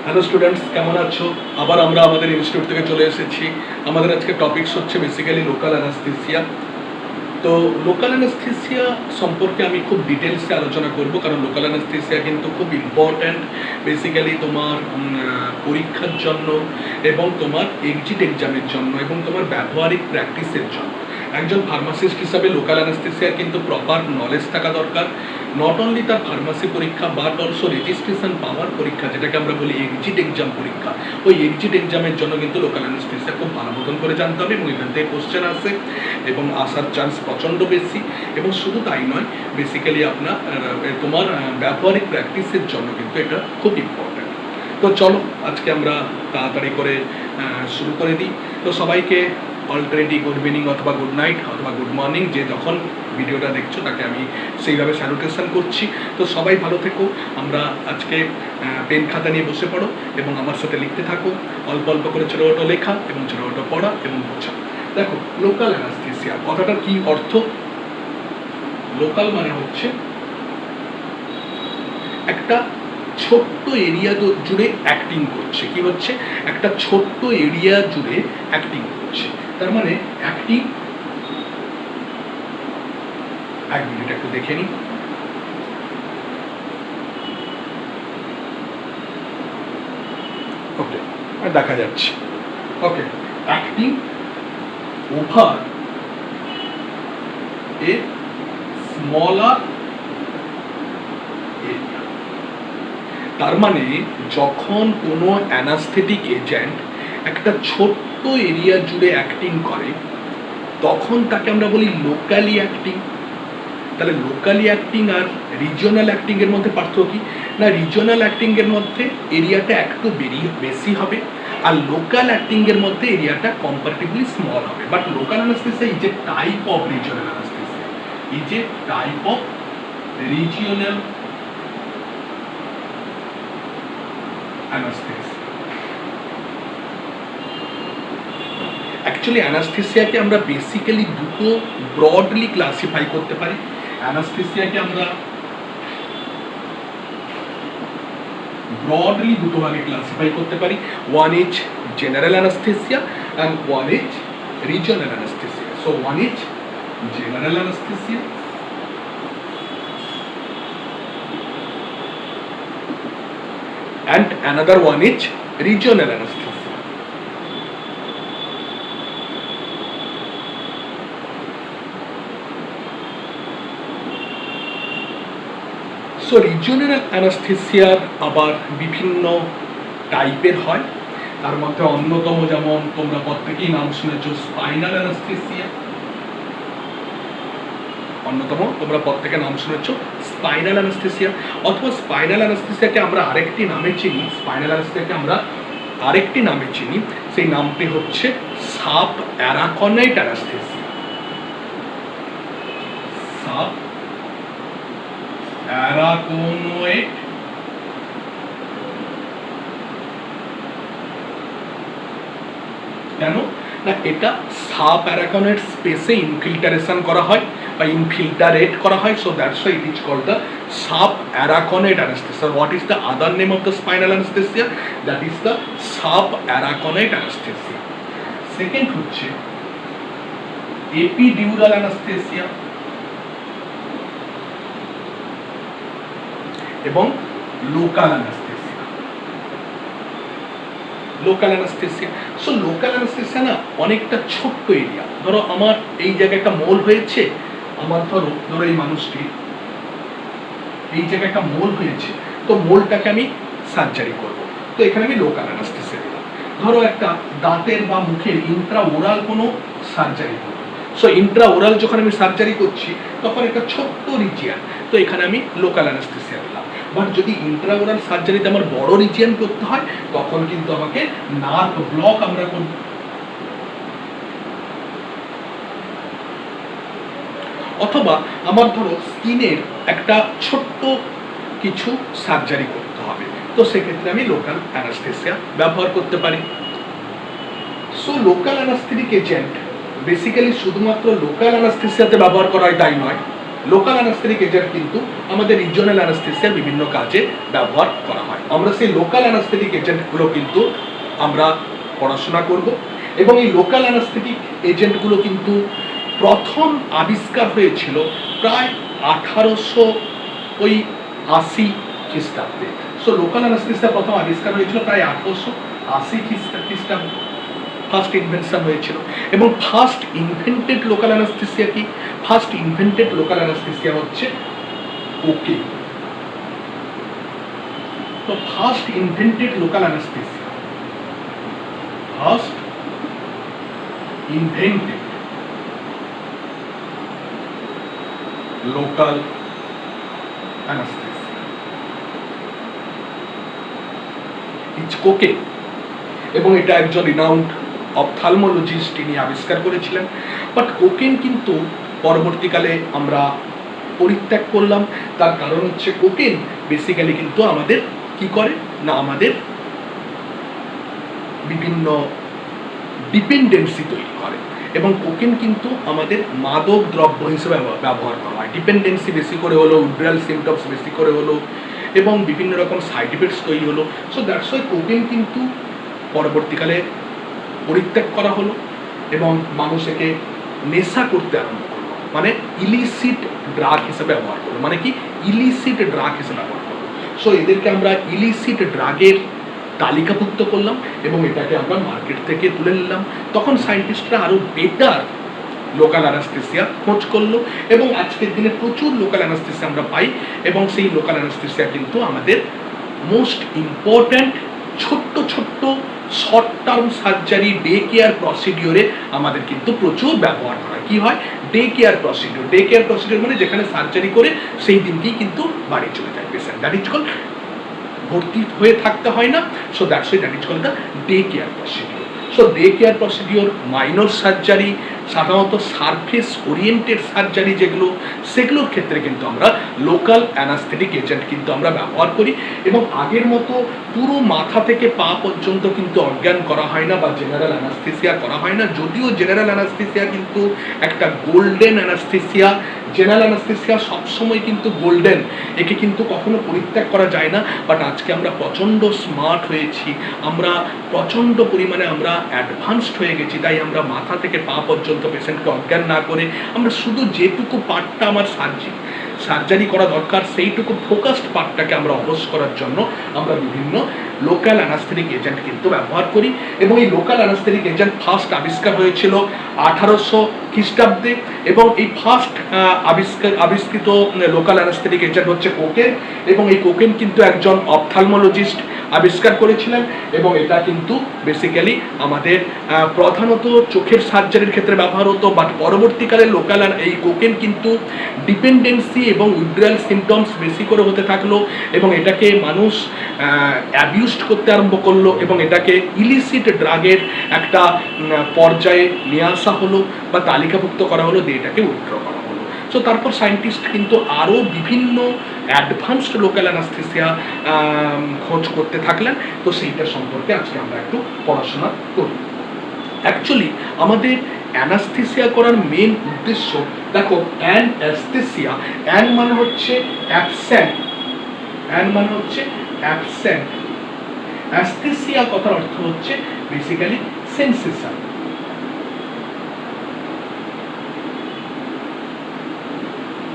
Hello students, কেমন আছো? আবার আমরা আমাদের ইনস্টিটিউট থেকে চলে এসেছি। আমাদের আজকে টপিকস হচ্ছে বেসিক্যালি লোকাল অ্যানাস্থেসিয়া। তো লোকাল অ্যানাস্থেসিয়া সম্পর্কে আমি খুব ডিটেলসে আলোচনা করব, কারণ লোকাল অ্যানাস্থেসিয়া কিন্তু খুব ইম্পর্ট্যান্ট বেসিক্যালি তোমার পরীক্ষার জন্য এবং তোমার এক্সিট এক্সামের জন্য এবং তোমার ব্যবহারিক প্র্যাকটিসের জন্য। একজন ফার্মাসিস্ট হিসাবে লোকাল অ্যানাস্থেসিয়ার কিন্তু প্রপার নলেজ থাকা দরকার। নট অনলি তার ফার্মাসি পরীক্ষা বাট অলসো রেজিস্ট্রেশন পাওয়ার পরীক্ষা, যেটাকে আমরা বলি এক্সিট এক্সাম পরীক্ষা, ওই এক্সিট এক্সামের জন্য কিন্তু লোকাল অ্যানাস্থেসিয়া খুব ভালো মতন করে জানতে হবে এবং এখান থেকে কোশ্চেন আসে এবং আসার চান্স প্রচণ্ড বেশি। এবং শুধু তাই নয়, বেসিক্যালি আপনার তোমার ব্যবহারিক প্র্যাকটিসের জন্য কিন্তু এটা খুব ইম্পর্ট্যান্ট। তো চলো আজকে আমরা তাড়াতাড়ি করে শুরু করে দিই। তো সবাইকে অলরেডি গুড ইভিনিং অথবা গুড নাইট অথবা গুড মর্নিং, যে যখন ভিডিওটা দেখছো তাকে আমি সেইভাবে স্যালুটেশন করছি। তো সবাই ভালো থেকো। আমরা আজকে পেন খাতা নিয়ে বসে পড়ো এবং আমার সাথে লিখতে থাকো। অল্প অল্প করে ছোটো ছোটো লেখা এবং ছোটো ছোটো পড়া এবং বোঝা। দেখো, লোকাল অ্যানাস্থেসিয়া কথাটার কি অর্থ? লোকাল মানে হচ্ছে একটা ছোট্ট এরিয়া জুড়ে অ্যাক্টিং করছে। কি হচ্ছে? একটা ছোট্ট এরিয়া জুড়ে অ্যাক্টিং করছে। তার মানে অ্যাক্টিং, এক মিনিট একটু দেখে নিই। ওকে, দেখা যাচ্ছে। ওকে, acting over a smaller area. তার মানে যখন কোনো অ্যানাস্থেটিক এজেন্ট একটা ছোট্ট এরিয়া জুড়ে অ্যাক্টিং করে তখন তাকে আমরা বলি লোকালি অ্যাক্টিং। তাহলে লোকালি অ্যাক্টিং আর রিজিওনাল অ্যাক্টিং এর মধ্যে পার্থক্য কি? না, রিজিওনাল অ্যাক্টিং এর মধ্যে এরিয়াটা একটু বেশি হবে আর লোকাল অ্যাক্টিং এর মধ্যে এরিয়াটা কম্পারেটিভলি স্মল হবে। But local anaesthesia is a type of regional anaesthesia, is a type of regional anaesthesia. Actually অ্যানাস্থেসিয়াকে আমরা বেসিক্যালি দুটো ব্রডলি ক্লাসিফাই করতে পারি। অ্যানাস্থেসিয়াকে আমরা ব্রডলি দুটো ভাগে ক্লাসিফাই করতে পারি। One is general anaesthesia and one is regional anaesthesia. So one is general anaesthesia and another one is regional anesthesia. So regional anesthesia আবার বিভিন্ন টাইপের হয়। তার মধ্যে অন্যতম, যেমন তোমরা প্রত্যেকেই নাম শুনেছো, স্পাইনাল অ্যানাস্থেসিয়া। অন্যতম তোমরা প্রত্যেকে নাম শুনেছো স্পাইনাল অ্যানাস্থেসিয়া, অথবা স্পাইনাল অ্যানাস্থেসিয়াকে আমরা আরেকটি নামে চিনি। স্পাইনাল অ্যানাস্থেসিয়াকে আমরা আরেকটি নামে চিনি, সেই নামটি হচ্ছে সাব অ্যারাকনাইট অ্যানাস্থেসিয়া। সাব অ্যারাকনোয়েট কেন না, এটা সাব অ্যারাকনোয়েট স্পেসে ইনফিল্টারেশন করা হয় বা ইনফিল্টারেট করা হয়। So that's why it is called the subarachnoid anaesthesia. What is the other name of the spinal anaesthesia? That is the subarachnoid anaesthesia. Second হচ্ছে এপিডিউরাল অ্যানাস্থেসিয়া এবং local anaesthesia. Local anaesthesia, so local anaesthesia না অনেকটা ছোট্ট area. ধরো আমার এই জায়গায় একটা মোল হয়েছে, আমার ধরো এই মানুষটি এই জায়গায় একটা মোল হয়েছে, তো মোলটাকে আমি সার্জারি করব। তো এখানে আমি লোকাল অ্যানাস্থেসিয়া দিলাম। ধরো একটা দাঁতের বা মুখের ইন্ট্রা ওরাল কোনো সার্জারি করব। সো ইন্ট্রা ওরাল যখন আমি সার্জারি করছি তখন একটা ছোট্ট রিজিয়ান, তো এখানে আমি লোকাল অ্যানাস্থেসিয়া দিলাম। বাট যদি ইন্ট্রা ওরাল সার্জারিতে আমার বড় রিজিয়ান করতে হয় তখন কিন্তু আমাকে নার্ভ ব্লক আমরা করব। অথবা আমার ধরো স্কিনের একটা ছোট্ট কিছু সার্জারি করতে হবে, তো সেক্ষেত্রে আমি লোকাল অ্যানাস্থেসিয়া ব্যবহার করতে পারি। So local anaesthetic agent basically শুধুমাত্র লোকাল অ্যানাস্থেসিয়াতে ব্যবহার করা হয় তাই নয়, লোকাল অ্যানাস্থেটিক এজেন্ট কিন্তু আমাদের রিজিওনাল অ্যানাস্থেসিয়ার বিভিন্ন কাজে ব্যবহার করা হয়। আমরা সেই লোকাল অ্যানাস্থেটিক এজেন্টগুলো কিন্তু আমরা পড়াশোনা করব, এবং এই লোকাল অ্যানাস্থেটিক এজেন্টগুলো কিন্তু প্রথম আবিষ্কার হয়েছিল প্রায় 1880 খ্রিস্টাব্দে। সো লোকাল অ্যানাস্থেসিয়া প্রথম আবিষ্কার হয়েছিল প্রায় 1880 খ্রিস্টাব্দে, ফার্স্ট ইনভেনশন হয়েছিল। এবং ফার্স্ট ইনভেন্টেড লোকাল অ্যানাস্থেসিয়া কি? ফার্স্ট ইনভেন্টেড লোকাল অ্যানাস্থেসিয়া হচ্ছে কোকেন। তো first invented local anaesthesia, first invented local anaesthesia is cocaine, এবং এটা একজন রিনাউন্ড অপথালমোলজিস্ট তিনি আবিষ্কার করেছিলেন। বাট কোকেন কিন্তু পরবর্তীকালে আমরা পরিত্যাগ করলাম। তার কারণ হচ্ছে কোকেন বেসিক্যালি কিন্তু আমাদের কি করে না, আমাদের বিভিন্ন ডিপেন্ডেন্সি তৈরি করে, এবং কোকেন কিন্তু আমাদের মাদক দ্রব্য হিসেবে ব্যবহার করা হয়। ডিপেন্ডেন্সি বেশি করে হলো, উইথড্রয়াল সিমটমস বেশি করে হলো, এবং বিভিন্ন রকম সাইড ইফেক্টস তৈরি হলো। সো দ্যাটস ওয়াই কোকেন কিন্তু পরবর্তীকালে পরিত্যাগ করা হলো, এবং মানুষ একে নেশা করতে আরম্ভ করলো, মানে ইলিসিট ড্রাগ হিসেবে ব্যবহার করলো। মানে কি? ইলিসিট ড্রাগ হিসেবে ব্যবহার করলো। সো এদেরকে আমরা ইলিসিট ড্রাগের তালিকাভুক্ত করলাম, এবং এটাকে আমরা মার্কেট থেকে তুলে নিলাম। তখন সায়েন্টিস্টরা আরও বেটার লোকাল অ্যানাস্থেসিয়া খোঁজ করলো, এবং আজকের দিনে প্রচুর লোকাল অ্যানাস্থেসিয়া আমরা পাই, এবং সেই লোকাল অ্যানাস্থেসিয়া কিন্তু আমাদের মোস্ট ইম্পর্ট্যান্ট ছোট্ট ছোট্ট short term surgery, day care প্রসিডিওরে আমাদের কিন্তু প্রচুর ব্যবহার করা হয়। কি হয়? Day care procedure. Day care procedure মানে যেখানে সার্জারি করে সেই দিনকেই কিন্তু বাড়ি চলে যায় পেশেন্ট। দ্যাট ইজ কল্ড, ভর্তি হয়ে থাকতে হয় না। So that's why that is called the day care procedure. So day care procedure, minor surgery, সাধারণত সারফেস ওরিয়েন্টেড সার্জারি যেগুলো, সেগুলোর ক্ষেত্রে কিন্তু আমরা লোকাল অ্যানাস্থেটিক এজেন্ট কিন্তু আমরা ব্যবহার করি। এবং আগের মতো পুরো মাথা থেকে পা পর্যন্ত কিন্তু অজ্ঞান করা হয় না বা জেনারেল অ্যানাস্থেসিয়া করা হয় না। যদিও জেনারেল অ্যানাস্থেসিয়া কিন্তু একটা গোল্ডেন অ্যানাস্থেসিয়া, জেনারেল অ্যানাস্থেসিয়া সবসময় কিন্তু গোল্ডেন, একে কিন্তু কখনো পরিত্যাগ করা যায় না। বাট আজকে আমরা প্রচণ্ড স্মার্ট হয়েছি, আমরা প্রচণ্ড পরিমাণে আমরা অ্যাডভান্সড হয়ে গেছি, তাই আমরা মাথা থেকে পা পর্যন্ত পেশেন্টকে অজ্ঞান না করে আমরা শুধু যেটুকু পার্টটা আমার সার্জারি করা দরকার সেইটুকু ফোকাসড পার্টটাকে আমরা অবশ করার জন্য আমরা বিভিন্ন লোকাল অ্যানাস্থেটিক এজেন্ট কিন্তু ব্যবহার করি। এবং এই লোকাল অ্যানাস্থেটিক এজেন্ট ফার্স্ট আবিষ্কার হয়েছিল 1800 খ্রিস্টাব্দে, এবং এই ফার্স্ট আবিষ্কৃত লোকাল অ্যানাস্থেটিক এজেন্ট হচ্ছে কোকেন, এবং এই কোকেন কিন্তু একজন অপথালমোলজিস্ট আবিষ্কার করেছিলেন। এবং এটা কিন্তু বেসিক্যালি আমাদের প্রধানত চোখের সার্জারির ক্ষেত্রে ব্যবহার হতো। বাট পরবর্তীকালে লোকাল এই কোকেন কিন্তু ডিপেন্ডেন্সি এবং উইথড্রয়াল সিমটমস বেশি করে হতে থাকলো, এবং এটাকে মানুষ অ্যাবিউজড করতে আরম্ভ করলো, এবং এটাকে ইলিসিট ড্রাগের একটা পর্যায়ে নিয়ে আসা হলো বা তালিকাভুক্ত করা হলো, দিয়ে এটাকে উইথড্র করা হলো। সো তারপর সায়েন্টিস্ট কিন্তু আরও বিভিন্ন অ্যাডভান্সড লোকাল অ্যানাস্থেসিয়া খোঁজ করতে থাকলেন। তো সেইটা সম্পর্কে আজকে আমরা একটু পড়াশোনা করি। অ্যাকচুয়ালি আমাদের অ্যানাস্থেসিয়া করার মেন উদ্দেশ্য, দেখো, অ্যানএস্থেসিয়া, অ্যান মানে হচ্ছে অ্যাবসেন্ট, অ্যান মানে হচ্ছে অ্যাবসেন্ট, অ্যাস্থেসিয়া কথার অর্থ হচ্ছে বেসিক্যালি সেন্সেশন।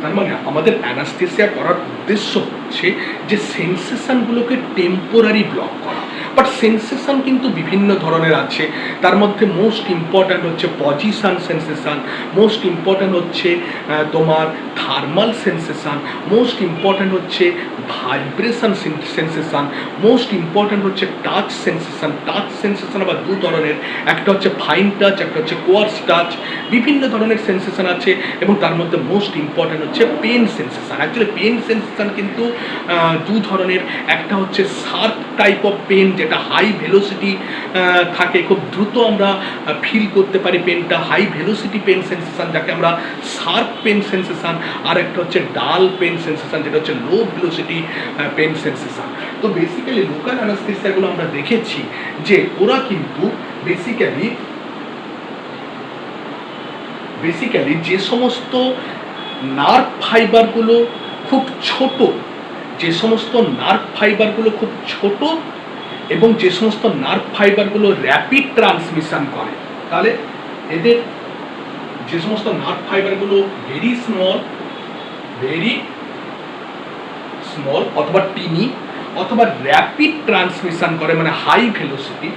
তার মানে আমাদের অ্যানাস্থেসিয়া করার উদ্দেশ্য হচ্ছে যে সেন্সেশনগুলোকে টেম্পোরারি ব্লক করা। বাট সেন্সেশন কিন্তু বিভিন্ন ধরনের আছে, তার মধ্যে মোস্ট ইম্পর্ট্যান্ট হচ্ছে পজিশন সেন্সেশন, মোস্ট ইম্পর্ট্যান্ট হচ্ছে তোমার থার্মাল সেন্সেশন, মোস্ট ইম্পর্ট্যান্ট হচ্ছে ভাইব্রেশন সেন্সেশন, মোস্ট ইম্পর্ট্যান্ট হচ্ছে টাচ সেন্সেশন। টাচ সেন্সেশন আবার দু ধরনের, একটা হচ্ছে ফাইন টাচ, একটা হচ্ছে কোয়ার্স টাচ। বিভিন্ন ধরনের সেন্সেশন আছে, এবং তার মধ্যে মোস্ট ইম্পর্ট্যান্ট হচ্ছে pain sensation. Actually pain sensation কিন্তু দু ধরনের, একটা হচ্ছে শার্প টাইপ অফ পেন, যেটা হাই ভেলোসিটি থাকে, খুব দ্রুত আমরা ফিল করতে পারি পেনটা, হাই ভেলোসিটি পেন সেন্সেশন যাকে আমরা শার্প পেন সেন্সেশন। আর একটা হচ্ছে ডাল পেন সেন্সেশন, যেটা হচ্ছে লো ভেলোসিটি পেন সেন্সেশন। তো বেসিক্যালি লোকাল অ্যানাস্থেসিয়াগুলো আমরা দেখেছি যে ওরা কিন্তু বেসিক্যালি যে সমস্ত নার্ভ ফাইবারগুলো খুব ছোট, যে সমস্ত নার্ভ ফাইবারগুলো খুব ছোট এবং যে সমস্ত নার্ভ ফাইবারগুলো র্যাপিড ট্রান্সমিশন করে, তাহলে এদের যে সমস্ত নার্ভ ফাইবারগুলো ভেরি স্মল অথবা টিনি অথবা র্যাপিড ট্রান্সমিশন করে, মানে high velocity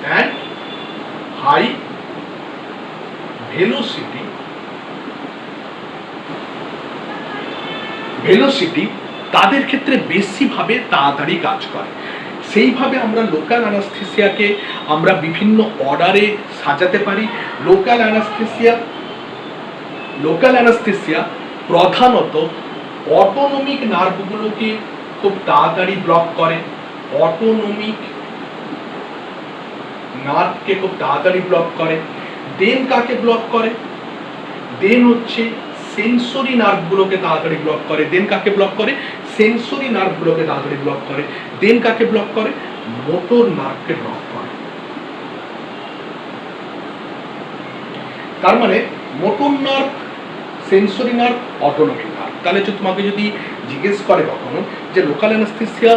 and high velocity তাদের ক্ষেত্রে বেশিভাবে তাড়াতাড়ি কাজ করে। সেইভাবে আমরা লোকাল অ্যানাস্থেসিয়াকে আমরা বিভিন্ন অর্ডারে সাজাতে পারি। লোকাল অ্যানাস্থেসিয়া প্রধানত অটোনমিক নার্ভগুলোকে খুব তাড়াতাড়ি ব্লক করে, অটোনমিক নার্ভকে খুব তাড়াতাড়ি ব্লক করে। দেন কাকে ব্লক করে? দেন হচ্ছে সেন্সরি নার্ভগুলোকে তাড়াতাড়ি ব্লক করে। দেন কাকে ব্লক করে? সেন্সরি নার্ভগুলোকে তাড়াতাড়ি ব্লক করে। দেন কাকে ব্লক করে? মোটর নার্ভকে ব্লক করে। তার মানে motor nerve, sensory nerve, autonomic nerve. তাহলে তোমাকে যদি জিজ্ঞেস করে কখনো যে লোকাল অ্যানাস্থেসিয়া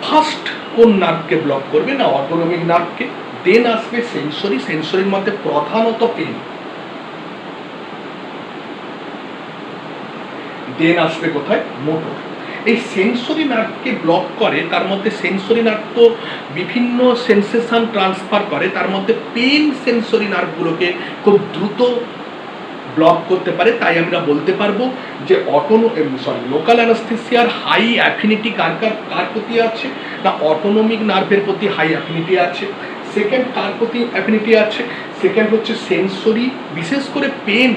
ফার্স্ট কোন নার্ভকে ব্লক করবে, না অটোনমিক নার্ভকে, দেন আসবে সেন্সরির মধ্যে প্রধানত পেন, দেন আসবে কোথায়? মোটর। এই সেন্সরি নার্ভকে ব্লক করে, তার মধ্যে সেন্সরি নার্ভ তো বিভিন্ন সেন্সেশন ট্রান্সফার করে, তার মধ্যে পেন সেন্সরি নার্ভগুলোকে খুব দ্রুত ব্লক করতে পারে। তাই আমরা বলতে পারবো যে লোকাল অ্যানাস্থেসিয়ার হাই অ্যাফিনিটি কার প্রতি আছে, না অটোনমিক নার্ভের প্রতি হাই অ্যাফিনিটি আছে। সেকেন্ড কার প্রতি অ্যাফিনিটি আছে? সেকেন্ড হচ্ছে সেন্সরি, বিশেষ করে পেন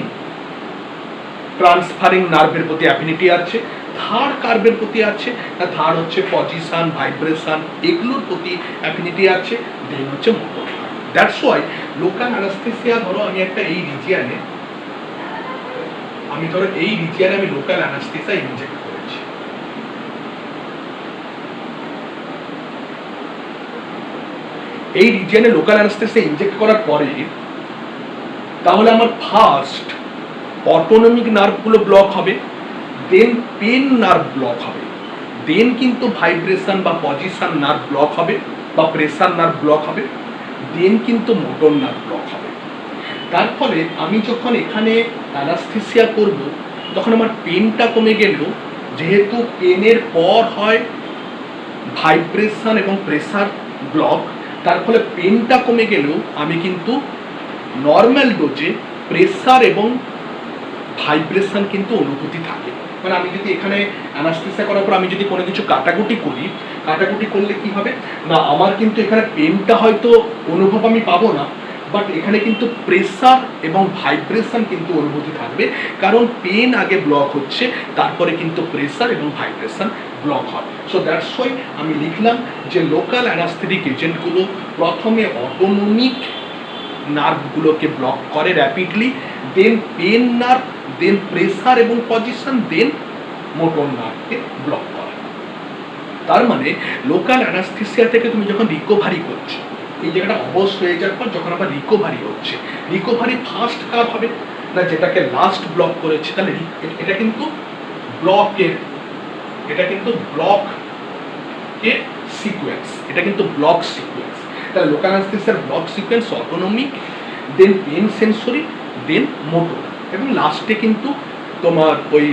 ট্রান্সফারিং নার্ভের প্রতি অ্যাফিনিটি আছে। থার্ড কার্ভের প্রতি আছে, না থার্ড হচ্ছে পজিশন, ভাইব্রেশন, এগুলোর প্রতি অ্যাফিনিটি আছে। দেন হচ্ছে motor. That's why local anaesthesia, ধরো আমি একটা এই রিজিয়ানে আমি লোকাল অ্যানাস্থেসিয়া ইনজেক্ট করেছি। এই রিজিয়নে লোকাল অ্যানাস্থেসিয়া ইনজেক্ট করার পরে তাহলে আমার ফার্স্ট অটোনমিক নার্ভগুলো ব্লক হবে, দেন পেন নার্ভ ব্লক হবে, দেন কিন্তু ভাইব্রেশন বা পজিশন নার্ভ ব্লক হবে বা প্রেসার নার্ভ ব্লক হবে, দেন কিন্তু মোটর নার্ভ ব্লক হবে। তার ফলে আমি যখন এখানে অ্যানাস্থেসিয়া করব তখন আমার পেনটা কমে গেলেও, যেহেতু পেনের পর হয় ভাইব্রেশন এবং প্রেসার ব্লক, তার ফলে পেনটা কমে গেলেও আমি কিন্তু নর্মাল ডোজে প্রেসার এবং ভাইব্রেশন কিন্তু অনুভূতি থাকে। মানে আমি যদি এখানে অ্যানাস্থেসিয়া করার পর আমি যদি কোনো কিছু কাটাকুটি করলে কি হবে, না আমার কিন্তু এখানে পেনটা হয়তো অনুভব আমি পাবো না, বাট এখানে কিন্তু প্রেসার এবং ভাইব্রেশন কিন্তু অনুভূতি থাকবে, কারণ পেন আগে ব্লক হচ্ছে, তারপরে কিন্তু প্রেসার এবং ভাইব্রেশন ব্লক হয়। সো দ্যাটস ওয়াই আমি লিখলাম যে লোকাল অ্যানাস্থেটিক এজেন্টগুলো প্রথমে অটোনমিক নার্ভগুলোকে ব্লক করে র্যাপিডলি, দেন পেন নার্ভ, দেন প্রেসার এবং পজিশন, দেন মোটর নার্ভকে ব্লক করে। তার মানে লোকাল অ্যানাস্থেসিয়া থেকে তুমি যখন রিকভারি করছো, এই জায়গাটা অবশ হয়ে যাওয়ার পর যখন আবার রিকভারি হচ্ছে, রিকভারি ফার্স্ট কার হবে, না যেটাকে লাস্ট ব্লক করেছে। তাহলে এটা কিন্তু ব্লক সিকোয়েন্স, তাহলে লোকাল অ্যানাস্থেসিয়ার ব্লক সিকোয়েন্স অটোনমিক, দেন পেন সেন্সরি, দেন মোটর, এবং লাস্টে কিন্তু তোমার ওই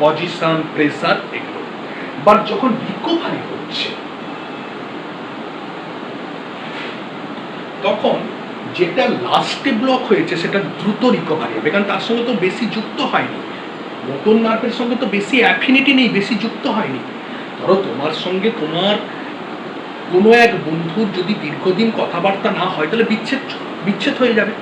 পজিশন, প্রেসার, এগুলো। বাট যখন রিকভারি হচ্ছে তখন যেটা লাস্টে ব্লক হয়েছে সেটা দ্রুত রিকভারি হবে, কারণ তার সঙ্গে তো বেশি যুক্ত হয়নি, মোটর নার্ভের সঙ্গে তো বেশি অ্যাফিনিটি নেই, বেশি যুক্ত হয়নি। ধরো তোমার সঙ্গে তোমার কোনো এক বন্ধুর যদি দীর্ঘদিন কথাবার্তা না হয়, তাহলে বিচ্ছেদ হয়ে যাবে।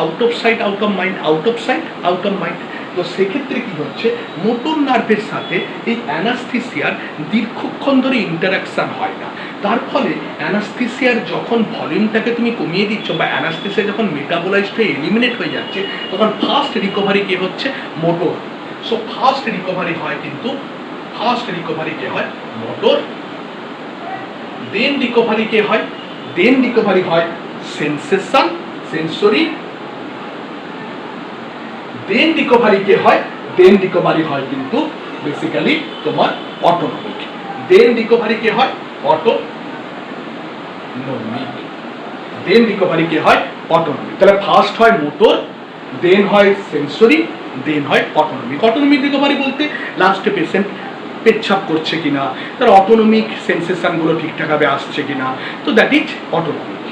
Out of sight out of mind, out of sight out of mind. তো সেক্ষেত্রে কি হচ্ছে, মোটর নার্ভের সাথে এই অ্যানাস্থেসিয়ার দীর্ঘক্ষণ ধরে ইন্টারাকশন হয় না। তার ফলে অ্যানাস্থেসিয়ার যখন ভলিউমটাকে তুমি কমিয়ে দিচ্ছ বা অ্যানাস্থেসিয়া যখন মেটাবোলাইজড হয়ে এলিমিনেট হয়ে যাচ্ছে, তখন ফার্স্ট রিকভারি কে হচ্ছে, মোটর। সো ফার্স্ট রিকভারি কে হয়, মোটর। দেন রিকভারি হয় সেন্সেশন, সেন্সরি, দেন রিকভারি কে হয়? দেন রিকভারি হয় কিন্তু বেসিক্যালি তোমার অটোনমিক। দেন রিকভারি কে হয়? অটোনমিক। দেন রিকভারি কে হয়? অটোনমিক। তাহলে ফার্স্ট হয় মোটর, দেন হয় সেন্সরি, দেন হয় অটোনমিক। অটোনমিক রিকভারি বলতে লাস্টে পেশেন্ট পেচ্ছাপ করছে কিনা, তার অটোনমিক সেন্সেশন গুলো ঠিকঠাক ভাবে আসছে কিনা, তো দ্যাট ইজ অটোনমিক।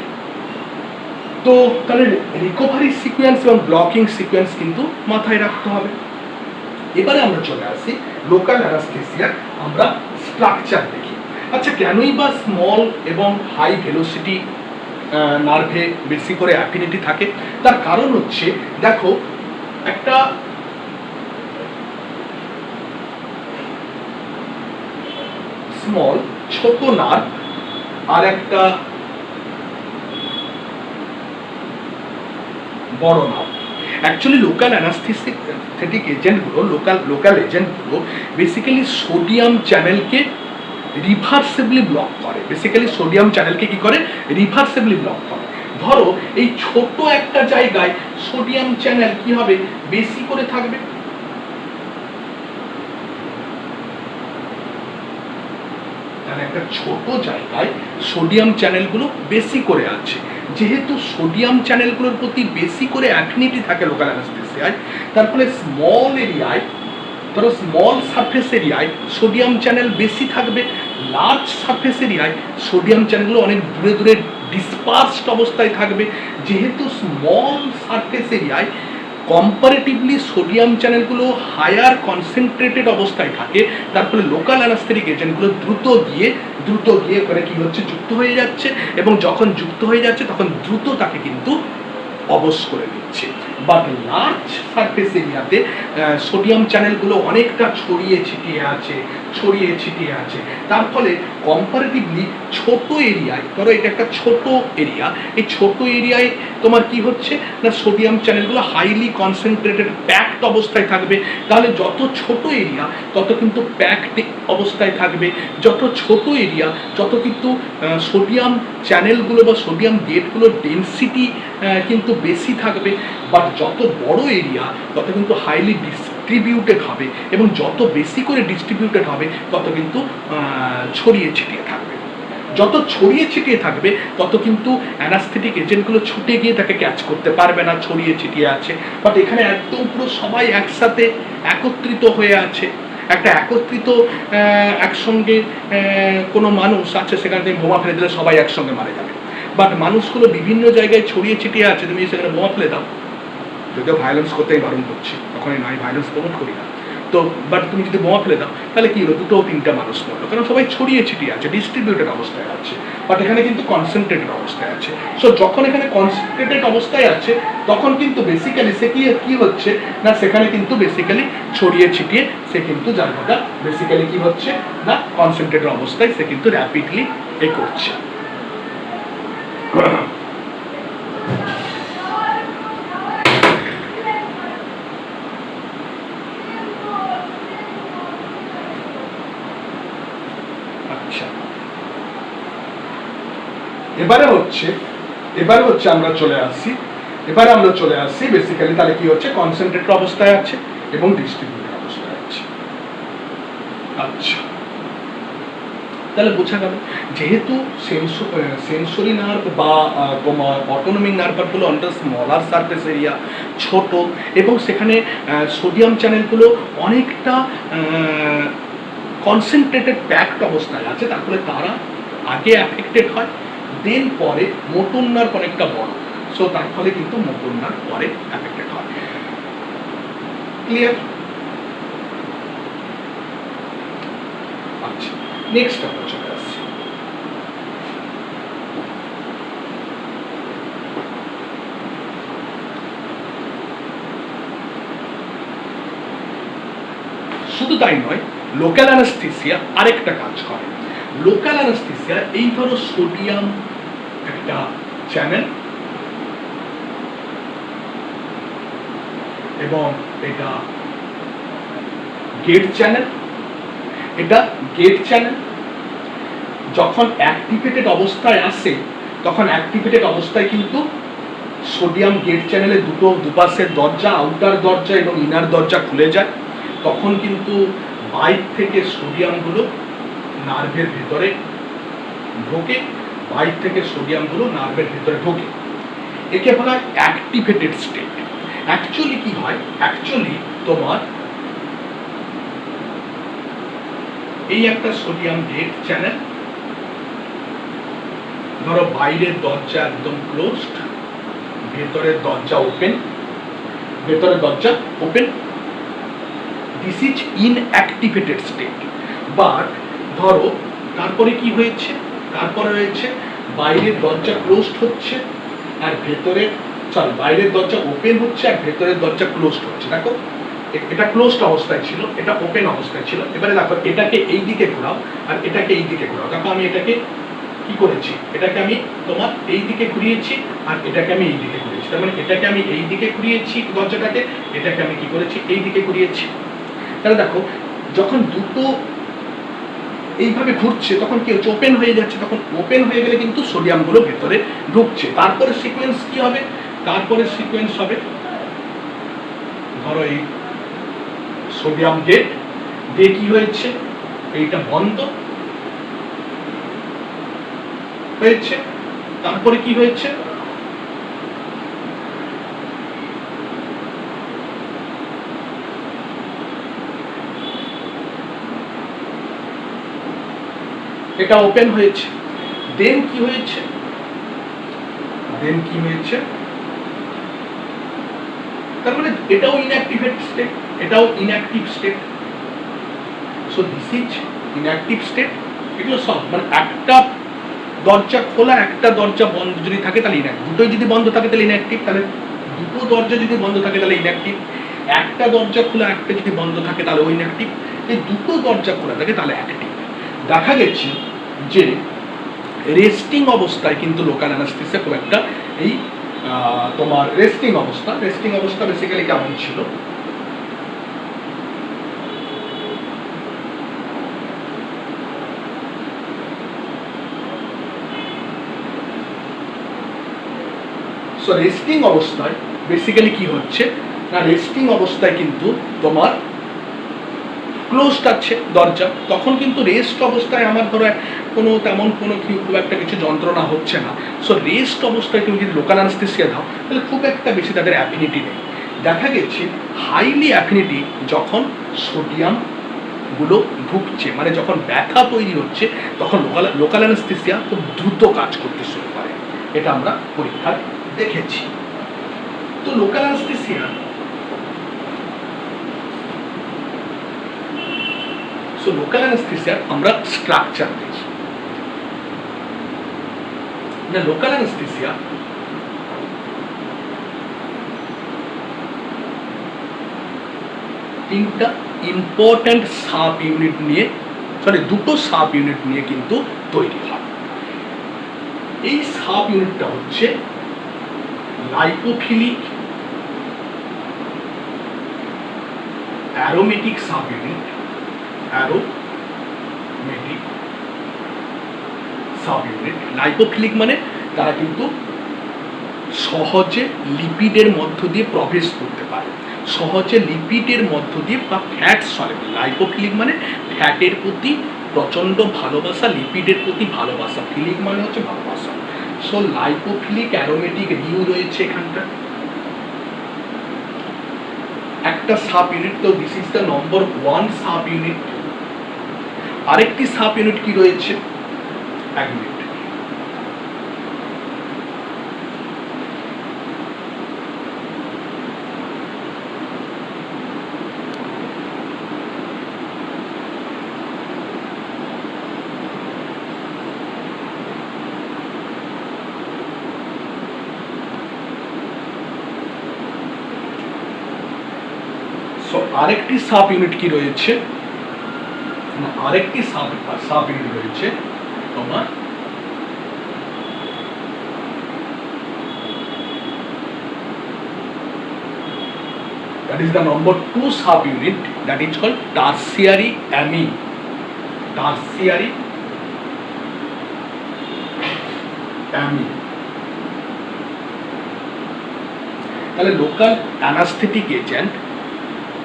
তো তাহলে রিকভারি সিকোয়েন্স এবং ব্লকিং সিকোয়েন্স কিন্তু মাথায় রাখতে হবে। এবারে আমরা চলে আসি লোকাল অ্যানাস্থেসিয়ার আমরা স্ট্রাকচার দেখি। আচ্ছা, কেনই বা স্মল এবং হাই ভেলোসিটি নার্ভে বেশি করে অ্যাফিনিটি থাকে? তার কারণ হচ্ছে, দেখো, একটা স্মল ছোট নার্ভ আর একটা বড় নার্ভ। অ্যাকচুয়ালি লোকাল অ্যানাস্থেটিক এজেন্টগুলো, লোকাল এজেন্টগুলো বেসিক্যালি সোডিয়াম চ্যানেলকে রিভার্সিবলি ব্লক করে। বেসিক্যালি সোডিয়াম চ্যানেলকে কি করে? রিভার্সিবলি ব্লক করে। ধরো এই ছোট একটা জায়গায় সোডিয়াম চ্যানেল কি হবে? বেশি করে থাকবে। তাহলে একটা ছোট জায়গায় সোডিয়াম চ্যানেলগুলো বেশি করে আছে। যেহেতু সোডিয়াম চ্যানেলগুলোর প্রতি বেশি করে অ্যাফিনিটি থাকে লোকাল অ্যানাস্থেসিয়ায়, তার ফলে স্মল এরিয়ায়, ধরো স্মল সারফেস এরিয়ায় সোডিয়াম চ্যানেল বেশি থাকবে, লার্জ সারফেস এরিয়ায় সোডিয়াম চ্যানেলগুলো অনেক দূরে দূরে ডিসপার্সড অবস্থায় থাকবে। যেহেতু স্মল সারফেস এরিয়ায় কম্পারেটিভলি সোডিয়াম চ্যানেলগুলো হায়ার কনসেন্ট্রেটেড অবস্থায় থাকে, তার ফলে লোকাল অ্যানাস্থেটিক এজেন্টগুলো দ্রুত গিয়ে করে কি হচ্ছে? যুক্ত হয়ে যাচ্ছে, এবং যখন যুক্ত হয়ে যাচ্ছে তখন দ্রুত তাকে কিন্তু অবশ করে দিচ্ছে। বাট লার্জ সারফেস এরিয়াতে সোডিয়াম চ্যানেলগুলো অনেকটা ছড়িয়ে ছিটিয়ে আছে, তার ফলে কম্পারেটিভলি ছোট এরিয়ায়, ধরো এটা একটা ছোট এরিয়া, এই ছোট এরিয়ায় তোমার কি হচ্ছে না, সোডিয়াম চ্যানেলগুলো হাইলি কনসেন্ট্রেটেড প্যাকড অবস্থায় থাকবে। তাহলে যত ছোট এরিয়া তত কিন্তু প্যাকড অবস্থায় থাকবে, যত ছোট এরিয়া যত কিন্তু সোডিয়াম চ্যানেলগুলো বা সোডিয়াম গেটগুলোর ডেনসিটি কিন্তু বেশি থাকবে। বাট যত বড় এরিয়া তত কিন্তু হাইলি ডিস্ট্রিবিউটেড হবে, এবং যত বেশি করে ডিস্ট্রিবিউটেড হবে তত কিন্তু ছড়িয়ে ছিটিয়ে থাকবে। যত ছড়িয়ে ছিটিয়ে থাকবে তত কিন্তু অ্যানাস্থেটিক এজেন্টগুলো ছুটে গিয়ে তাকে ক্যাচ করতে পারবে না, ছড়িয়ে ছিটিয়ে আছে। বাট এখানে একদম পুরো সবাই একসাথে একত্রিত হয়ে আছে। একটা একত্রিত একসঙ্গে কোনো মানুষ আছে, সেখানে তুমি বোমা ফেলে দিলে সবাই একসঙ্গে মারা যাবে। বাট মানুষগুলো বিভিন্ন জায়গায় ছড়িয়ে ছিটিয়ে আছে, তুমি সেখানে বোমা ফেলে দাও, যদিও ভায়োলেন্স করতেই বারণ করছি, তখন আমি ভায়োলেন্স প্রমোট করি না, তো বাট তুমি যদি বোমা ফেলে দাও তাহলে কি হলো? দুটো তিনটা মানুষ মরলো, কারণ সবাই ছড়িয়ে ছিটিয়ে আছে, ডিস্ট্রিবিউটেড অবস্থায় আছে। বাট এখানে কিন্তু কনসেন্ট্রেটেড অবস্থায় আছে। সো যখন এখানে কনসেন্ট্রেটেড অবস্থায় আছে তখন কিন্তু বেসিক্যালি সে কি হচ্ছে না, সেখানে কিন্তু বেসিক্যালি ছড়িয়ে ছিটিয়ে সে কিন্তু জায়গাটা বেসিক্যালি কি হচ্ছে না, কনসেন্ট্রেটেড অবস্থায় সে কিন্তু র্যাপিডলি করছে। এবারে হচ্ছে আমরা চলে আসি বেসিক্যালি তাহলে কি হচ্ছে? কনসেন্ট্রেটেড অবস্থায় আছে এবং ডিস্ট্রিবিউটেড অবস্থায় আছে। আচ্ছা, তাহলে বোঝা গেল যেহেতু সেন্সরি নার্ভ বা তোমার অটোনমিক নার্ভগুলো অনেকটা স্মলার সারফেস এরিয়া, ছোট, এবং সেখানে সোডিয়াম চ্যানেলগুলো অনেকটা কনসেন্ট্রেটেড প্যাকড অবস্থায় আছে, তার ফলে তারা আগে অ্যাফেক্টেড হয়, দেন পরে মোটর নার্ভ অনেকটা বড়, সো তার ফলে কিন্তু মোটর নার্ভ পরে অ্যাফেক্টেড হয়। ক্লিয়ার? আচ্ছা, নেক্সট আমরা চলে আসছি। শুধু তাই নয়, লোকাল অ্যানাস্থেসিয়া আরেকটা কাজ করে। লোকাল অ্যানাস্থেসিয়া, এই ধরো সোডিয়াম একটা চ্যানেল এবং এটা গেট চ্যানেল, যখন অ্যাক্টিভেটেড অবস্থায় আসে তখন অ্যাক্টিভেটেড অবস্থায় কিন্তু সোডিয়াম গেট চ্যানেলে দুপাশের দরজা, আউটার দরজা এবং ইনার দরজা খুলে যায়, তখন কিন্তু বাইর থেকে সোডিয়ামগুলো নার্ভের ভেতরে ঢোকে, বাইর থেকে সোডিয়ামগুলো নার্ভের ভেতরে ঢোকে। একে বলা হয় অ্যাক্টিভেটেড স্টেট। অ্যাকচুয়ালি কি হয়, অ্যাকচুয়ালি তোমার এই একটা সোডিয়াম গেট চ্যানেল, ধরো বাইরের দরজা একদম ক্লোজড, ভেতরের দরজা ওপেন, ভেতরের দরজা open, this is inactivated state. But ধরো তারপরে কি হয়েছে, তারপরে হয়েছে বাইরের দরজা ক্লোজড হচ্ছে আর ভেতরের বাইরের দরজা ওপেন হচ্ছে আর ভেতরের দরজা ক্লোজড হচ্ছে। দেখো এটা ক্লোজড অবস্থায় ছিল, এটা ওপেন অবস্থায় ছিল। এবারে দেখো এটাকে এই দিকে ঘোরাও আর এটাকে এই দিকে ঘোরাও। দেখো আমি এটাকে কি করেছি, এটাকে আমি তোমার এই দিকে ঘুরিয়েছি আর এটাকে আমি এই দিকে ঘুরিয়েছি। তার মানে এটাকে আমি এই দিকে ঘুরিয়েছি দরজাটাকে, এটাকে আমি কি করেছি, এই দিকে ঘুরিয়েছি। তাহলে দেখো যখন দুটো এইভাবে ঘুরছে তখন কি হচ্ছে, ওপেন হয়ে যাচ্ছে। তখন ওপেন হয়ে গেলে কিন্তু সোডিয়ামগুলো ভেতরে ঢুকছে। তারপরে সিকোয়েন্স কি হবে, তারপরে সিকোয়েন্স হবে ধরো এই সোডিয়াম গেট দিয়ে কি হয়েছে, এইটা বন্ধ হয়েছে। তারপরে কি হয়েছে, এটা ওপেন হয়েছে। দেন কি হয়েছে, দেন কি হয়েছে, তার মানে এটাও ইনঅ্যাক্টিভেট স্টেট, এটাও inactive state. So this is inactive state. এগুলো সব মানে একটা দরজা খোলা একটা দরজা বন্ধ যদি থাকে তাহলে ইনঅ্যাক্টিভ, দুটোই যদি বন্ধ থাকে তাহলে ইনঅ্যাক্টিভ, তাহলে দুটো দরজা যদি বন্ধ থাকে তাহলে ইনঅ্যাক্টিভ, একটা দরজা খোলা একটা যদি বন্ধ থাকে তাহলে ও ইনঅ্যাক্টিভ, এই দুটো দরজা খোলা থাকে তাহলে অ্যাক্টিভ। দেখা গেছে যে রেস্টিং অবস্থায় কিন্তু লোকাল অ্যানাস্থেসিয়া খুব একটা এই তোমার রেস্টিং অবস্থা বেসিক্যালি কেমন ছিল, সো রেস্টিং অবস্থায় বেসিক্যালি কি হচ্ছে না, রেস্টিং অবস্থায় কিন্তু তোমার ক্লোজড আছে দরজা, তখন কিন্তু রেস্ট অবস্থায় আমার ধরো কোনো তেমন কোনো খুব একটা কিছু যন্ত্রণা হচ্ছে না। সো রেস্ট অবস্থায় তুমি যদি লোকাল অ্যানাস্থেসিয়া দাও তাহলে খুব একটা বেশি তাদের অ্যাফিনিটি নেই। দেখা গেছে হাইলি অ্যাফিনিটি যখন সোডিয়াম গুলো ঢুকছে, মানে যখন ব্যথা তৈরি হচ্ছে তখন লোকাল অ্যানাস্থেসিয়া খুব দ্রুত কাজ করতে শুরু করে। এটা আমরা পরীক্ষায় দেখেছি। তো লোকাল অ্যানাস্থেসিয়া, সো লোকাল অ্যানাস্থেসিয়ার আমরা স্ট্রাকচার দেখি। না লোকাল অ্যানাস্থেসিয়া তিনটা ইম্পর্ট্যান্ট সাব ইউনিট নিয়ে, দুটো সাব ইউনিট নিয়ে কিন্তু তৈরি হয়। এই সাব ইউনিটটা হচ্ছে lipophilic aromatic sub unit, aromatic sub unit. Lipophilic মানে তারা কিন্তু সহজে লিপিডের মধ্য দিয়ে প্রবেশ করতে পারে, সহজে লিপিডের মধ্য দিয়ে বা ফ্যাট সলেবল। লাইপোফিলিক মানে ফ্যাটের প্রতি প্রচন্ড ভালোবাসা, লিপিডের প্রতি ভালোবাসা, ফিলিক মানে হচ্ছে ভালোবাসা। সো লাইপোফিলিক অ্যারোমেটিক রিউ রয়েছে এখানটা একটা সাব ইউনিট। তো this is the number 1 sub unit. আরেকটি সাব ইউনিট কি রয়েছে, এক মিনিট, আরেকটি সাব ইউনিট কি রয়েছে, আরেকটি সাব ইউনিট রয়েছে তোমার that is the number 2 sub unit, that is called tertiary amine. Tertiary amine. তাহলে লোকাল অ্যানাস্থেটিক এজেন্ট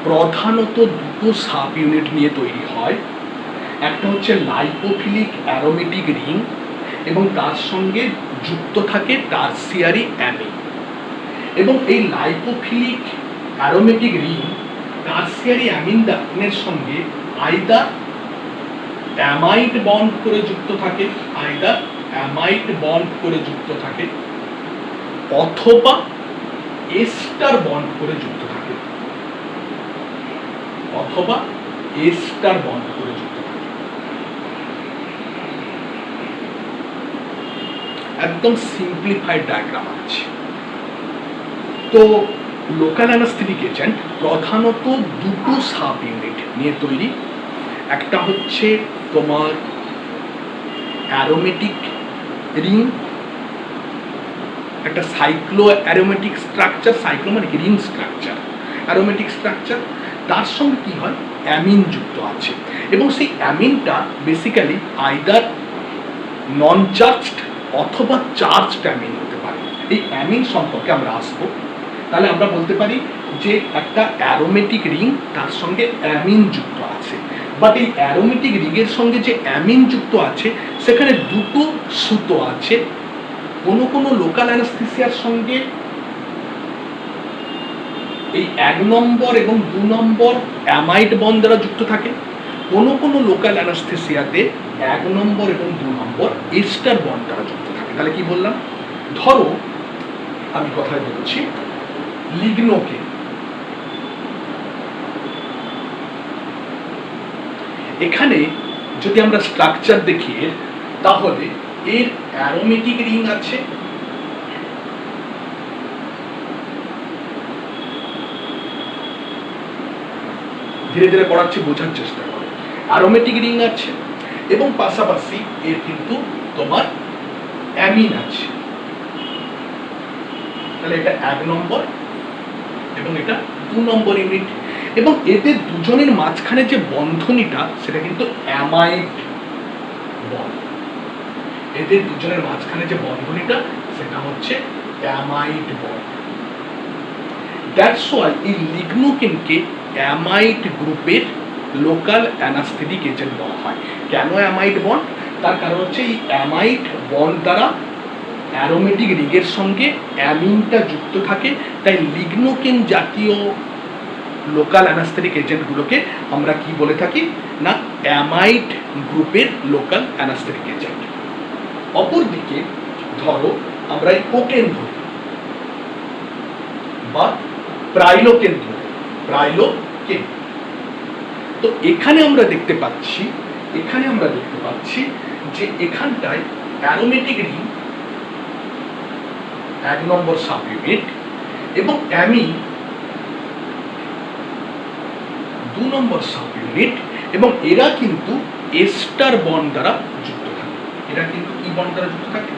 প্রধানত দুটো সাব ইউনিট নিয়ে তৈরি হয়। একটা হচ্ছে লাইপোফিলিক অ্যারোমেটিক রিং এবং তার সঙ্গে যুক্ত থাকে টারসিয়ারি অ্যামিন। এবং এই লাইপোফিলিক অ্যারোমেটিক রিং টারসিয়ারি অ্যামিনের সঙ্গে আইদার অ্যামাইড বন্ড করে যুক্ত থাকে, অথবা এস্টার বন্ড করে যুক্ত থাকে, একদম সিম্পলিফাইড ডায়াগ্রাম আছে। তো লোকাল অ্যানাস্থেটিক এজেন্ট প্রধানত দুটো সাব ইউনিট নিয়ে তৈরি। একটা হচ্ছে তোমার অ্যারোমেটিক রিং, একটা সাইক্লো অ্যারোমেটিক স্ট্রাকচার, সাইক্লো মানে কি রিং স্ট্রাকচার, অ্যারোমেটিক স্ট্রাকচার, তার সঙ্গে কি হয় অ্যামিন যুক্ত আছে। এবং সেই অ্যামিনটা বেসিক্যালি আইদার নন চার্জড অথবা চার্জড অ্যামিন হতে পারে। এই অ্যামিন সম্পর্কে আমরা আসবো। তাহলে আমরা বলতে পারি যে একটা অ্যারোমেটিক রিং তার সঙ্গে অ্যামিন যুক্ত আছে, বাট এই অ্যারোমেটিক রিংয়ের সঙ্গে যে অ্যামিন যুক্ত আছে সেখানে দুটো সুতো আছে। কোনো লোকাল অ্যানাস্থেসিয়ার সঙ্গে এই 1 নম্বর এবং 2 নম্বর অ্যামাইড বন্ড দ্বারা যুক্ত থাকে, কোনো লোকাল অ্যানাস্থেসিয়াতে 1 নম্বর এবং 2 নম্বর এস্টার বন্ড দ্বারা যুক্ত থাকে। তাহলে কি বললাম, ধরো আমি কথায় বলছি লিগনোকে, এখানে যদি আমরা স্ট্রাকচার দেখি তাহলে এর অ্যারোমেটিক রিং আছে, ধীরে ধীরে পড়াচ্ছি, বোঝার চেষ্টা করো। অ্যারোমেটিক রিং আছে এবং পাশাপাশি এর কিন্তু তোমার অ্যামিন আছে। তাহলে এটা 1 নম্বর এবং এটা 2 নম্বর ইউনিট। এবং এদের দুজনের মাঝখানে যে বন্ধনীটা সেটা কিন্তু অ্যামাইড বন্ড। এদের দুজনের মাঝখানে যে বন্ধনীটা সেটা হচ্ছে অ্যামাইড বন্ড। দ্যাটস ওয়াই এই লিগনোকেনকে অ্যামাইড গ্রুপের লোকাল অ্যানাস্থেটিক এজেন্ট বলা হয়। কেন অ্যামাইড বন্ড? তার কারণ হচ্ছে এই অ্যামাইড বন্ড দ্বারা অ্যারোমেটিক রিংয়ের সঙ্গে অ্যামিনটা যুক্ত থাকে, তাই লিগনোকেন জাতীয় লোকাল অ্যানাস্থেটিক এজেন্টগুলোকে আমরা কি বলে থাকি না অ্যামাইড গ্রুপের লোকাল অ্যানাস্থেটিক এজেন্ট। অপরদিকে ধরো আমরা এই কোকেন ধরি বা প্রাইলোকেন ধরি, তো এখানে আমরা দেখতে পাচ্ছি যে এখানটায় অ্যারোমেটিক রিং 1 নম্বর সাব ইউনিট এবং অ্যামিন 2 নম্বর সাব ইউনিট, এবং এরা কিন্তু এস্টার বন্ড দ্বারা যুক্ত থাকে। এরা কিন্তু কি বন্ড দ্বারা যুক্ত থাকে?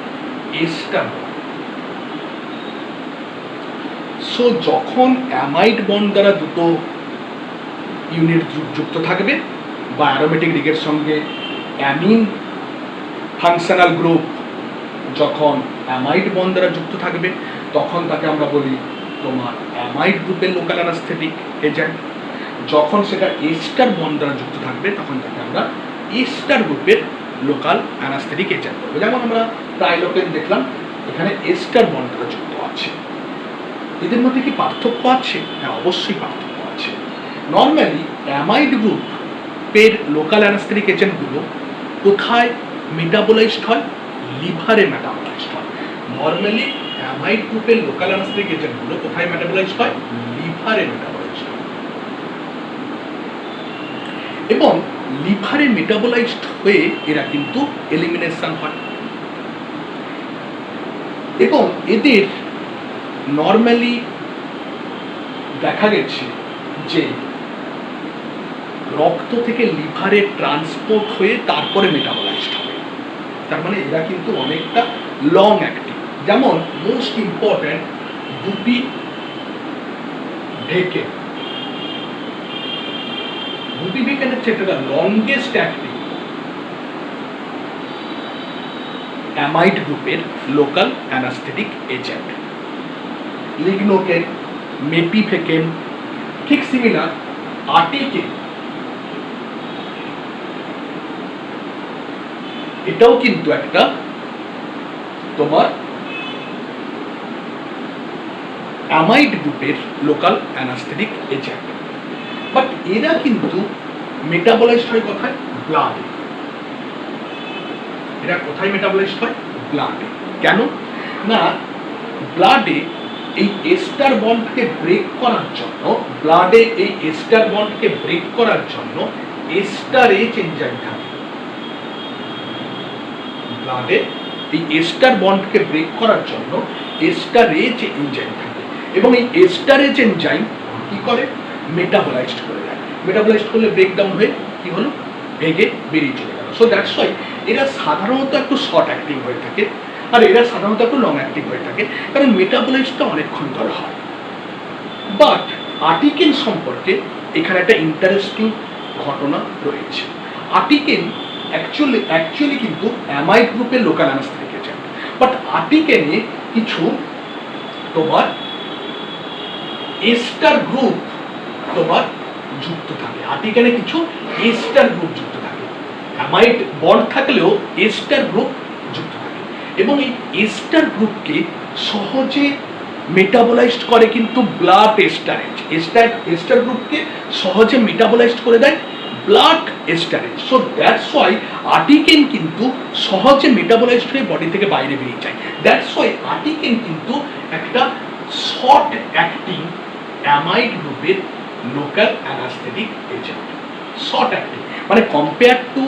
Ester bond. সো যখন অ্যামাইড বন্ড দ্বারা দুটো ইউনিট যুক্ত থাকবে বা অ্যারোমেটিক রিংয়ের সঙ্গে অ্যামিন ফাংশনাল গ্রুপ যখন অ্যামাইড বন্ড দ্বারা যুক্ত থাকবে তখন তাকে আমরা বলি তোমার অ্যামাইড গ্রুপের লোকাল অ্যানাস্থেটিক এজেন্ট। যখন সেটা এস্টার বন্ড দ্বারা যুক্ত থাকবে তখন তাকে আমরা এস্টার গ্রুপের লোকাল অ্যানাস্থেটিক এজেন্ট বলবো। যেমন আমরা প্রাইলোকেন দেখলাম, এখানে এস্টার বন্ড দ্বারা যুক্ত আছে। এদের মধ্যে কি পার্থক্য আছে? হ্যাঁ, অবশ্যই পার্থক্য আছে। নর্মালি অ্যামাইড গ্রুপের লোকাল অ্যানাস্থেটিক এজেন্টগুলো কোথায় মেটাবোলাইজড হয়? লিভারে মেটাবোলাইজড হয়। নর্মালি অ্যামাইড গ্রুপের লোকাল অ্যানাস্থেটিক এজেন্টগুলো কোথায় মেটাবোলাইজড হয়? লিভারে মেটাবোলাইজড হয়। এবং লিভারে মেটাবোলাইজড হয়ে এরা কিন্তু এলিমিনেশন হয়। এবং এদের নর্মালি দেখা গেছে যে রক্ত থেকে লিভারে ট্রান্সপোর্ট হয়ে তারপরে মেটাবোলাইজড হবে। তার মানে এরা কিন্তু অনেকটা লং অ্যাক্টিং। যেমন মোস্ট ইম্পর্টেন্ট বুপিভেকেন, হচ্ছে একটা লংগেস্ট অ্যাক্টিং অ্যামাইড গ্রুপের লোকাল অ্যানাস্থেটিক এজেন্ট। লিগনোকেন মেপিফেকেন, ঠিক সিমিলার আর্টিকেন এটাও কিন্তু একটা তোমার অ্যামাইড গ্রুপের লোকাল অ্যানাস্থেটিক এজেন্ট, বাট এরা কিন্তু মেটাবলাইজড হয় কোথায়? ব্লাডে। এরা কোথায় মেটাবলাইজড হয়? ব্লাডে। কেন না, ব্লাডে এই এস্টার বন্ডকে ব্রেক করার জন্য, ব্লাডে এই এস্টার বন্ডকে ব্রেক করার জন্য এস্টারেজ এনজাইম থাকে। ব্লাডে এই এস্টার বন্ডকে ব্রেক করার জন্য এস্টারেজ এনজাইম থাকে, এবং এই এস্টারেজ এনজাইম কি করে? মেটাবলাইজড করে দেয়। মেটাবলাইজড করলে ব্রেকডাউন হয়ে কি হলো? ভেগে বেরিয়ে চলে গেল। সো দ্যাটস ওয়াই এরা সাধারণত একটু শর্ট অ্যাক্টিং হয়ে থাকে, আর এরা সাধারণত একটু লং অ্যাক্টিং হয়ে থাকে, কারণ মেটাবলাইজটা অনেকক্ষণ ধরে হয়। বাট আর্টিকেন সম্পর্কে এখানে একটা ইন্টারেস্টিং ঘটনা রয়েছে। আর্টিকেন অ্যাকচুয়ালি কিন্তু অ্যামাইড গ্রুপের লোকাল অ্যানাস্থেটিক এজেন্ট, বাট আর্টিকেনে কিছু তোমার এস্টার গ্রুপ তোমার যুক্ত থাকে। আর্টিকেনে কিছু এস্টার গ্রুপ যুক্ত থাকে। অ্যামাইড বন্ড থাকলেও এস্টার গ্রুপ যুক্ত থাকে, এবং এই এস্টার গ্রুপকে সহজে মেটাবলাইজড করে কিন্তু ব্লাড এস্টারেজ। এস্টার গ্রুপকে সহজে মেটাবলাইজড করে দেয় blood esterase. So that's why articaine কিন্তু সহজে মেটাবলাইজড হয়ে বডি থেকে বাইরে বেরিয়ে যায়। দ্যাটস ওয়াই আর্টিকেন কিন্তু একটা শর্ট অ্যাক্টিং অ্যামাইড গ্রুপের local anaesthetic agent. Short acting মানে কম্পেয়ার টু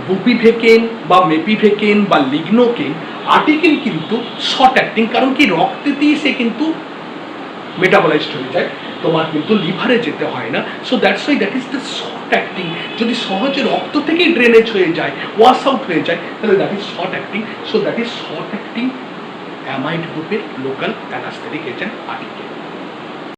বুপিভেকেন বা মেপিভেকেন বা লিগনোকেন, আর্টিকেন কিন্তু শর্ট অ্যাক্টিং, কারণ কি রক্তেতেই সে কিন্তু মেটাবলাইজড হয়ে যায়, তোমার কিন্তু লিভারে যেতে হয় না। So that's why that is the short acting. যদি সহজে রক্ত থেকেই ড্রেনেজ হয়ে যায়, ওয়াশ আউট হয়ে যায়, তাহলে that is short acting. So that is short acting amide গ্রুপের লোকাল অ্যানাস্থেটিক এজেন্ট আর্টিকেন।